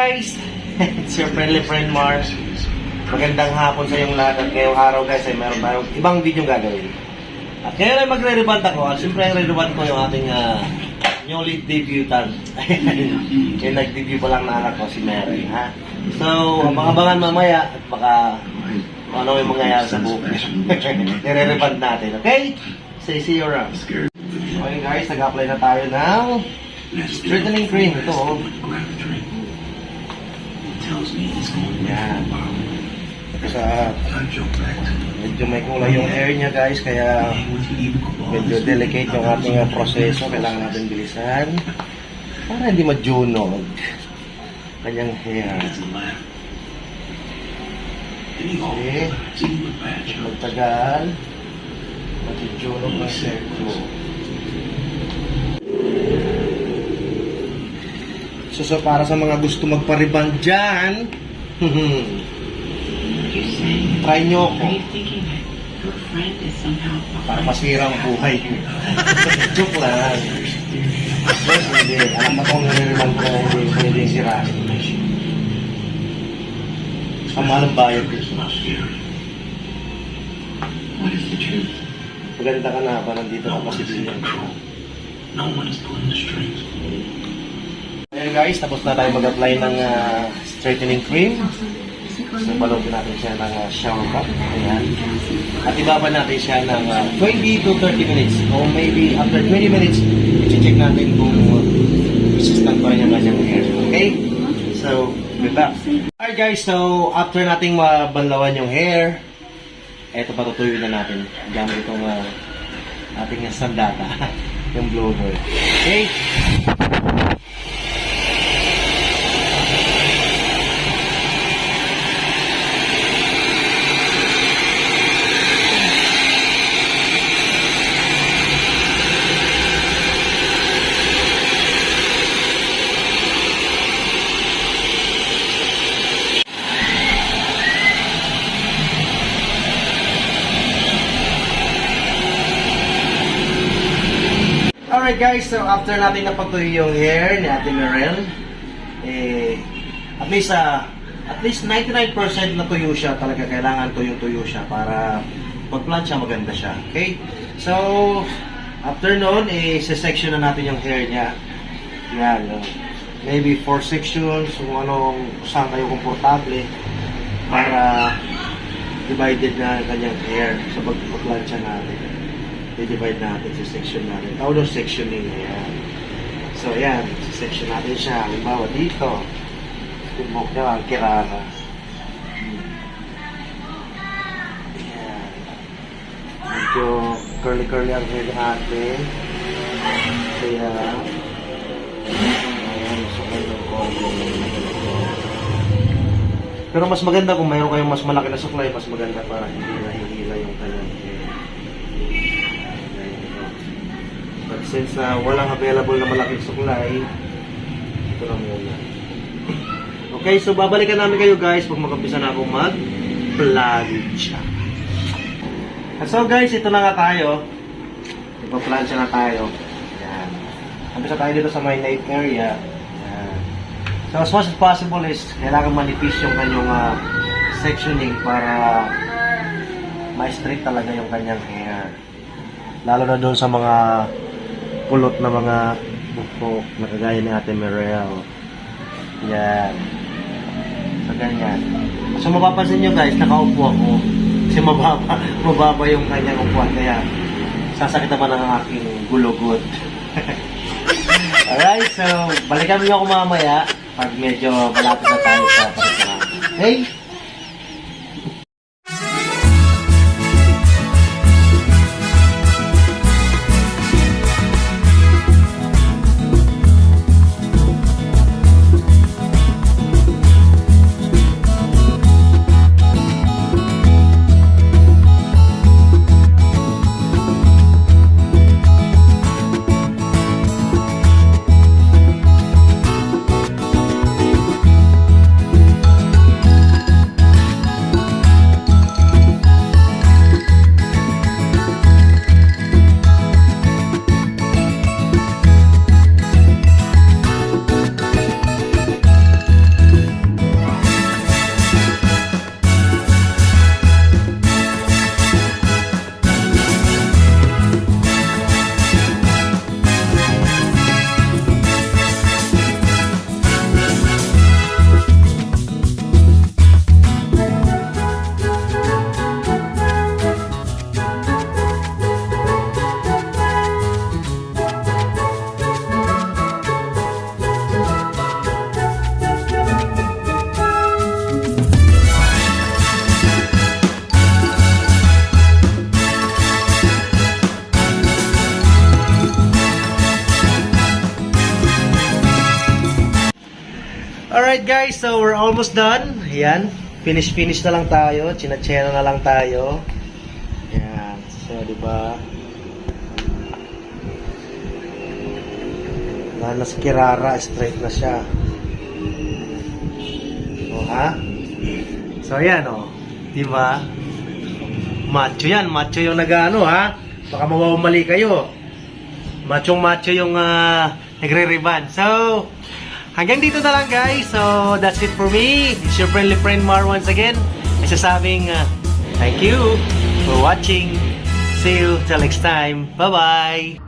guys! It's your friendly friend Mars. Magandang hapon sa iyong lahat at ngayong araw guys ay meron tayong ibang video gagawin. At ngayon ay magre-reband ako at siyempre ang re-reband ko yung ating newly debutant. Yung nag-debut pa lang na anak ko si Mary, ha? So, abangan mamaya at baka ano yung mangyayari sa buhay. Nire-reband natin, okay? So, see you around. Okay guys, nag-apply na tayo ng straightening cream. Ito, oh. Yan. Sa medyo may kulay yung hair niya guys, kaya medyo delicate yung ating proseso. Kailangan natin bilisan para hindi majunog kanyang hair. Okay, magtagal majujunog ng hair ko. So para sa mga gusto magpa-reband dyan, try nyo ako para masira ang buhay ko. Joke lang. Yes, hindi. Alam na kung nare-reband ko, hindi pwedeng sirain. Ang mahal ang bayad ko. Maganda ka na ba nandito ka pa si Billion? Ayan guys, tapos na tayo mag-apply ng straightening cream. So, balogin natin siya ng shower cup. Ayan. At ibaba natin siya ng 20 to 30 minutes. O maybe after 20 minutes, i-check natin kung resistant pa rin yung kanyang hair. Okay? So, we're back. Alright guys, so after nating mabanlawan yung hair, eto patutuyuin na natin. Gamit itong ating sandata, yung blower. Okay? Alright guys, so after natin napatuyo yung hair ni Ate Merel, at least 99% na tuyo siya talaga. Kailangan tuyong-tuyo siya para pag-plancha maganda siya. Okay? So, after nun, sesection na natin yung hair niya. Yan. Maybe 4 sections, kung saan kayo komportable para divided na kanyang hair sa pag-plancha natin. I-divide natin sa section natin. Tawag ng sectioning. Ayan. So, ayan. Sa section natin siya. Halimbawa, dito. Tibok niya ang kirara. Ayan. Medyo curly-curly ang hair natin. Kaya, ayan. Sukay ng combo. Pero mas maganda kung mayroon kayong mas malaki na suklay, mas maganda para hindi nahihila yung kanyang hair. But since walang available na malaking suklay, ito na muna. Okay, so babalikan namin kayo guys pag mag-umpisa na akong mag-plancha. So guys, ito na nga tayo. Ipa-plancha na tayo. Ayan. Umpisa tayo dito sa my nape area. Ayan. So as much as possible is kailangan manipis yung kanyang sectioning para ma-straight talaga yung kanyang hair. Lalo na doon sa mga pulot na mga buhok na kagaya ni Ate Merel. Yan. So, ganyan. So, mapapansin nyo guys, nakaupo ako. Kasi mababa yung kanyang upuan. Kaya, sasakit naman ang aking gulugod. Alright, so, balikan nyo ako mamaya pag medyo malapit na tayo sa pagkakaroon. Hey! Alright guys, so we're almost done. Ayan, finish na lang tayo. China-chena na lang tayo. Ayan, so diba? Wala na si Kirara, straight na siya. O ha? So ayan o, diba? Macho yan, macho yung nag-ano ha. Baka mawawamali kayo. Macho yung nagre-reban. So, hanggang dito na lang guys. So, that's it for me. It's your friendly friend Mar once again. Nagsasabing thank you for watching. See you till next time. Bye-bye.